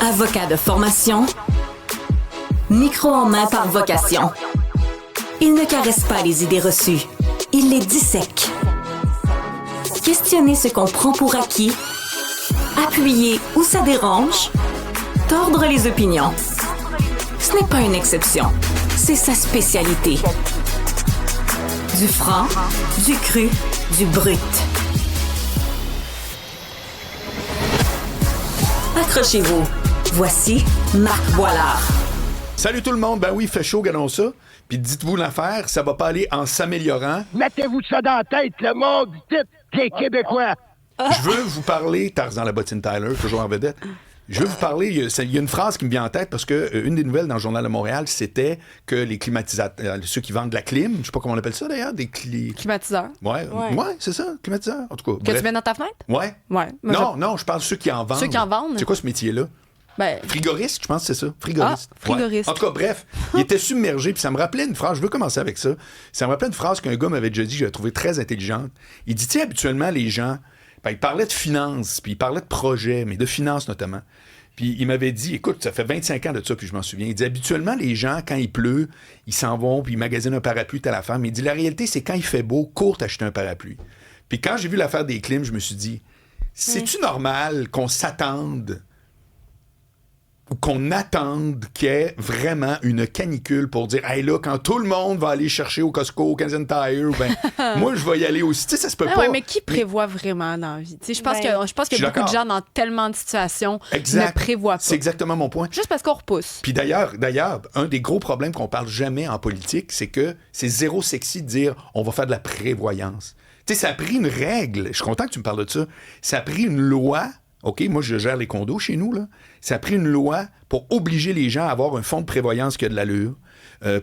Avocat de formation, micro en main par vocation. Il ne caresse pas les idées reçues, il les dissèque. Questionner ce qu'on prend pour acquis, appuyer où ça dérange, tordre les opinions. Ce n'est pas une exception, c'est sa spécialité. Du franc, du cru, du brut. Accrochez-vous. Voici Marc Boilard. Salut tout le monde. Ben oui, il fait chaud, regardons ça. Puis dites-vous l'affaire, ça va pas aller en s'améliorant. Mettez-vous ça dans la tête, le monde, dites les Québécois. Je veux vous parler, Tarzan la bottine Tyler, toujours en vedette. Je veux vous parler, il y a une phrase qui me vient en tête parce que une des nouvelles dans le Journal de Montréal, c'était que les climatisateurs, ceux qui vendent de la clim, je sais pas comment on appelle ça d'ailleurs, Climatiseurs. Ouais, c'est ça, climatiseurs. En tout cas, Que tu mets dans ta fenêtre? Ouais. Ouais. Non, je parle de ceux qui en vendent. Ceux qui en vendent? C'est quoi ce métier-là? Ben... Frigoriste, je pense que c'est ça. Frigoriste. Ah, frigoriste. Ouais. En tout cas, bref, il était submergé, puis ça me rappelait une phrase, je veux commencer avec ça. Ça me rappelait une phrase qu'un gars m'avait déjà dit, je l'ai trouvée très intelligente. Il dit, tu sais, habituellement, les gens, il parlait de finances, puis il parlait de projets, mais de finances notamment. Puis il m'avait dit, écoute, ça fait 25 ans de ça, puis je m'en souviens. Il dit, habituellement, les gens, quand il pleut, ils s'en vont, puis ils magasinent un parapluie, telle affaire. Mais il dit, la réalité, c'est quand il fait beau, cours t'acheter un parapluie. Puis quand j'ai vu l'affaire des clims, je me suis dit, c'est-tu normal qu'on s'attende ou qu'on attende qu'il y ait vraiment une canicule pour dire, hey là, quand tout le monde va aller chercher au Costco, au Canadian Tire, ben, moi, je vais y aller aussi. Tu sais, ça se peut pas. Ouais, mais qui prévoit vraiment dans la vie? Je pense que beaucoup de gens dans tellement de situations ne prévoient pas. C'est exactement mon point. Juste parce qu'on repousse. Puis d'ailleurs, un des gros problèmes qu'on parle jamais en politique, c'est que c'est zéro sexy de dire, on va faire de la prévoyance. Tu sais, ça a pris une règle. Je suis content que tu me parles de ça. Ça a pris une loi. OK, moi, je gère les condos chez nous, là. Ça a pris une loi pour obliger les gens à avoir un fonds de prévoyance qui a de l'allure,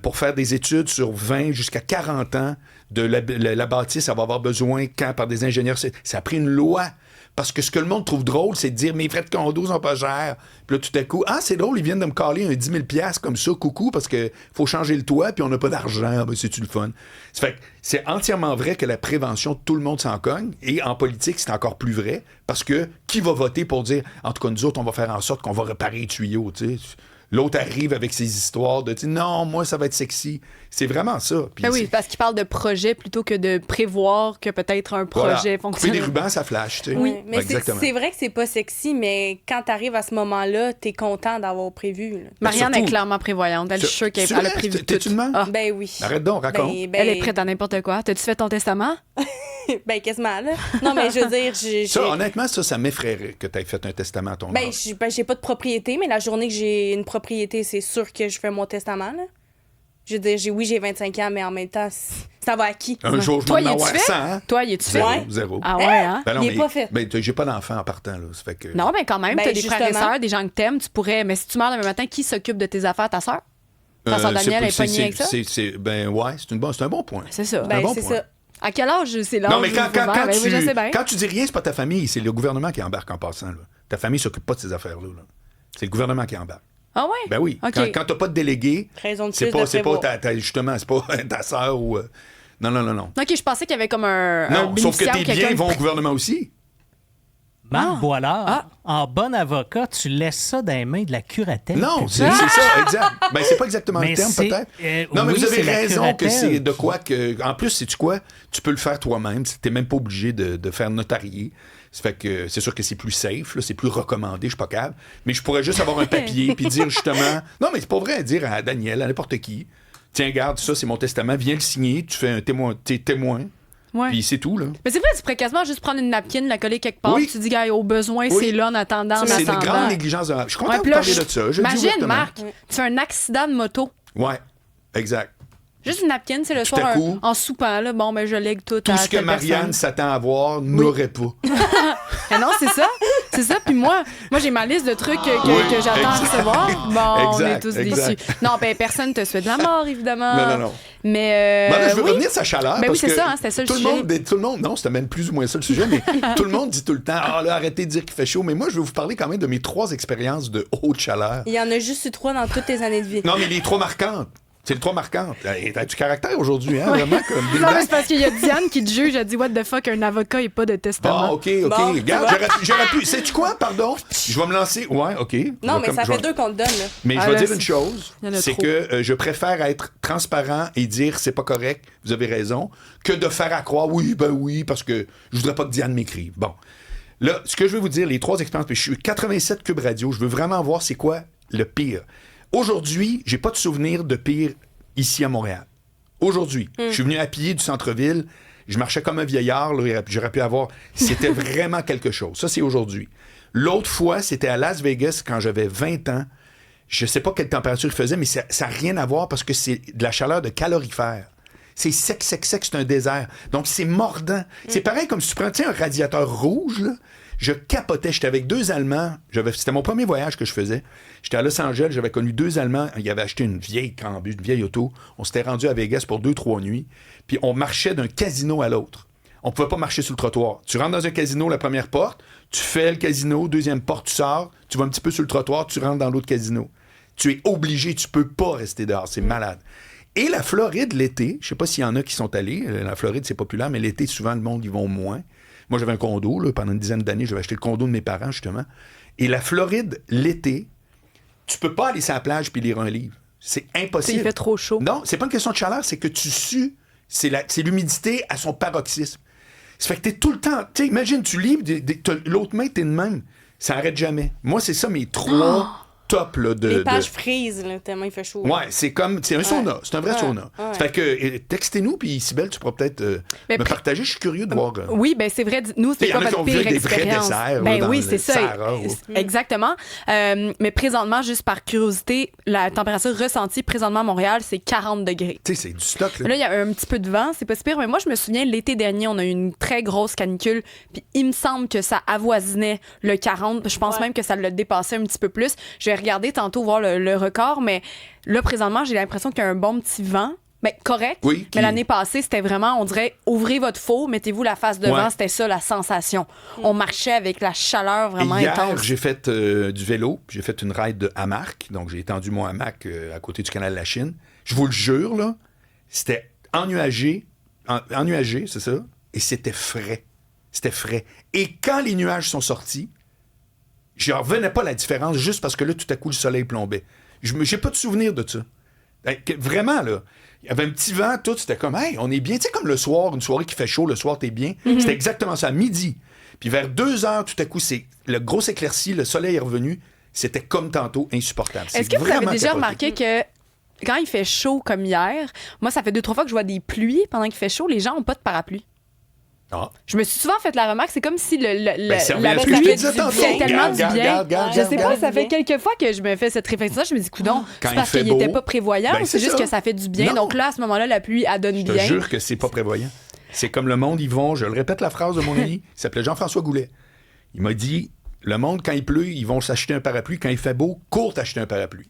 pour faire des études sur 20 jusqu'à 40 ans de la bâtisse, ça va avoir besoin par des ingénieurs. Ça a pris une loi. Parce que ce que le monde trouve drôle, c'est de dire « mes frais de condo sont pas chers ». Puis là, tout à coup, « ah, c'est drôle, ils viennent de me caler un 10 000 $ comme ça, coucou, parce qu'il faut changer le toit, puis on n'a pas d'argent. Ben, c'est-tu le fun? » Ça fait que c'est entièrement vrai que la prévention, tout le monde s'en cogne. Et en politique, c'est encore plus vrai. Parce que qui va voter pour dire « en tout cas, nous autres, on va faire en sorte qu'on va réparer les tuyaux, tu sais ». L'autre arrive avec ses histoires de dire « non, moi, ça va être sexy ». C'est vraiment ça. Puis oui, parce qu'il parle de projet plutôt que de prévoir que peut-être un projet fonctionne. Couper des rubans, ça flash, tu sais. Oui, mais c'est vrai que c'est pas sexy, mais quand t'arrives à ce moment-là, t'es content d'avoir prévu. Là. Marianne est clairement prévoyante. Elle, je suis sûre qu'elle a prévu tout. T'es-tu de même? Ben oui. Arrête donc, raconte. Elle est prête à n'importe quoi. T'as-tu fait ton testament? Ben, quasiment, là. Non, mais je veux dire, Ça, honnêtement, ça m'effraierait que t'aies fait un testament à ton âge. J'ai pas de propriété, mais la journée que j'ai une propriété, c'est sûr que je fais mon testament, là. Je veux dire, j'ai 25 ans, mais en même temps, ça va à qui? Un jour, je vais en avoir 100, hein? Toi, y es-tu fait? Zéro. Ah ouais, hein? Ben non, il est pas fait. Ben, j'ai pas d'enfant en partant, là. Ça fait que... Non, mais quand même, t'as des frères et justement. sœurs, des gens que t'aimes, tu pourrais... Mais si tu meurs demain matin, qui s'occupe de tes affaires? Ta sœur? Ta sœur Danielle est pognée avec ça? Ben ouais, c'est un bon point. C'est ça. Ben, bon c'est point. ça. À quel âge c'est l'âge? Non, mais quand tu dis rien, c'est pas ta famille, c'est le gouvernement qui embarque en passant, là. Ta famille s'occupe pas de ces affaires-là, là. C'est le gouvernement qui embarque. Ah ouais? Ben oui. Okay. Quand t'as pas de délégué, Raison de c'est plus pas justement, c'est pas ta sœur ou... Non. OK, je pensais qu'il y avait comme un Non, sauf que tes biens vont au gouvernement aussi. Marc Boilard, en bon avocat, tu laisses ça dans les mains de la curatelle. Non, c'est ça, exact. Ben, c'est pas exactement le terme, peut-être. Non, mais oui, vous avez c'est raison que curatelle. c'est de quoi que... En plus, sais-tu quoi? Tu peux le faire toi-même. T'es même pas obligé de faire notarier. Ça fait que c'est sûr que c'est plus safe, là, c'est plus recommandé, je suis pas capable. Mais je pourrais juste avoir un papier puis dire justement... Non, mais c'est pas vrai, dire à Daniel, à n'importe qui, tiens, garde, ça, c'est mon testament, viens le signer, tu fais un témoin, t'es témoin. Ouais. Puis c'est tout, là. Mais c'est vrai, tu pourrais quasiment juste prendre une napkin, la coller quelque part, Oui. puis tu dis, gars, au besoin, c'est là, en attendant, C'est une grande négligence. Je suis content de vous parler de ça. Je le dis Imagine, ouvertement. Marc, tu fais un accident de moto. Ouais, exact. Juste une napkin, c'est le Tout à soir, coup, en soupant, là, bon, ben je lègue tout à Tout ce que telle Marianne personne. s'attend à voir n'aurait pas. Ah non, c'est ça. Puis moi j'ai ma liste de trucs que j'attends à recevoir. Bon, on est tous déçus. Non, ben personne te souhaite la mort, évidemment. Non. Mais Je veux revenir sur sa chaleur. Ben parce oui, c'est que ça, hein, c'était ça le tout sujet. Tout le monde, non, c'était même plus ou moins ça le sujet, mais tout le monde dit tout le temps, là, arrêtez de dire qu'il fait chaud. Mais moi, je vais vous parler quand même de mes 3 expériences de haute chaleur. Il y en a juste eu 3 dans toutes tes années de vie. Non, mais les 3 marquantes. C'est le 3 marquant. T'as du caractère aujourd'hui, hein, vraiment, comme Big Non, mais Bang. c'est parce qu'il y a Diane qui te juge. Elle dit, what the fuck, un avocat et pas de testament. Bon, OK. Bon, Regarde, j'aurais pu. Sais-tu quoi, pardon? Je vais me lancer. Ouais, OK. Non, mais ça fait 2 qu'on te donne, là. Mais Ah, je vais là, dire une chose, il y en a c'est trop. que je préfère être transparent et dire c'est pas correct, vous avez raison, que de faire à croire oui, parce que je voudrais pas que Diane m'écrive. Bon. Là, ce que je veux vous dire, les 3 expériences, puis je suis 87 Cube Radio, je veux vraiment voir c'est quoi le pire. Aujourd'hui, j'ai pas de souvenir de pire ici à Montréal. Aujourd'hui, je suis venu à pied du centre-ville, je marchais comme un vieillard, là, j'aurais pu avoir... C'était vraiment quelque chose. Ça, c'est aujourd'hui. L'autre fois, c'était à Las Vegas quand j'avais 20 ans. Je sais pas quelle température il faisait, mais ça n'a rien à voir parce que c'est de la chaleur de calorifère. C'est sec, c'est un désert. Donc, c'est mordant. C'est pareil comme si tu prends un radiateur rouge, là. Je capotais. J'étais avec 2 Allemands. C'était mon premier voyage que je faisais. J'étais à Los Angeles. J'avais connu 2 Allemands. Ils avaient acheté une vieille Cambus, une vieille auto. On s'était rendu à Vegas pour 2-3 nuits. Puis on marchait d'un casino à l'autre. On pouvait pas marcher sur le trottoir. Tu rentres dans un casino, la première porte. Tu fais le casino, deuxième porte, tu sors. Tu vas un petit peu sur le trottoir. Tu rentres dans l'autre casino. Tu es obligé. Tu peux pas rester dehors. C'est malade. Et la Floride, l'été, je sais pas s'il y en a qui sont allés. La Floride, c'est populaire, mais l'été, souvent, le monde y va moins. Moi, j'avais un condo, là, pendant une dizaine d'années, j'avais acheté le condo de mes parents, justement. Et la Floride, l'été, tu peux pas aller sur la plage puis lire un livre. C'est impossible. Il fait trop chaud. Non, c'est pas une question de chaleur, c'est que tu sues. C'est l'humidité à son paroxysme. Ça fait que t'es tout le temps... Tu sais, imagine, tu lis, l'autre main, t'es de même. Ça arrête jamais. Moi, c'est ça, mes 3... top là, Les pages frisent, là, tellement il fait chaud. Ouais, c'est un sauna. C'est un vrai sauna. Ouais. Ça fait que textez-nous, puis Cybèle, tu pourras peut-être me partager. Je suis curieux de voir. Oui, ben c'est vrai. Nous, c'est Il y en quoi a qui votre ont vu pire des vrais expérience? desserts, Ben dans oui, le c'est ça. Sahara, Exactement. Mais présentement, juste par curiosité, la température ressentie présentement à Montréal, c'est 40 degrés. Tu sais, c'est du stock. Là, il y a un petit peu de vent, c'est pas si pire, mais moi, je me souviens, l'été dernier, on a eu une très grosse canicule, puis il me semble que ça avoisinait le 40. Je pense même que ça l'a dépassé un petit peu plus. Je vais regarder tantôt, voir le record, mais là, présentement, j'ai l'impression qu'il y a un bon petit vent. Ben, correct. Oui, Mais l'année passée, c'était vraiment, on dirait, ouvrez votre faux, mettez-vous la face devant. Ouais. C'était ça, la sensation. On marchait avec la chaleur vraiment Et hier, intense. j'ai fait du vélo, j'ai fait une ride de hamac. Donc, j'ai étendu mon hamac à côté du canal de la Chine. Je vous le jure, là, c'était ennuagé, c'est ça, et c'était frais. C'était frais. Et quand les nuages sont sortis, je n'en revenais pas la différence juste parce que là, tout à coup, le soleil plombait. J'ai pas de souvenir de ça. Vraiment, là. Il y avait un petit vent, tout, c'était comme, hey, on est bien. Tu sais, comme le soir, une soirée qui fait chaud, le soir, t'es bien. C'était exactement ça, à midi. Puis vers 2 heures, tout à coup, c'est le gros éclairci, le soleil est revenu. C'était comme tantôt, insupportable. Est-ce que vous avez vraiment déjà capoté. remarqué que quand il fait chaud comme hier, moi, ça fait 2-3 fois que je vois des pluies pendant qu'il fait chaud, les gens n'ont pas de parapluie. Ah. Je me suis souvent fait la remarque, c'est comme si ça revient la à ce que je te disais tantôt. fait tellement du bien. Je sais pas, regarde. ça fait quelques fois que je me fais cette réflexion-là. Je me dis, coudonc, Quand c'est il parce fait qu'il était beau, pas prévoyant, ben, ou c'est c'est juste ça. que ça fait du bien. Non. Donc là, à ce moment-là, la pluie, elle donne Je bien. te jure que c'est pas prévoyant. C'est comme le monde, ils vont, je le répète la phrase de mon ami, il s'appelait Jean-François Goulet. Il m'a dit, le monde, quand il pleut, ils vont s'acheter un parapluie. Quand il fait beau, cours t'acheter un parapluie.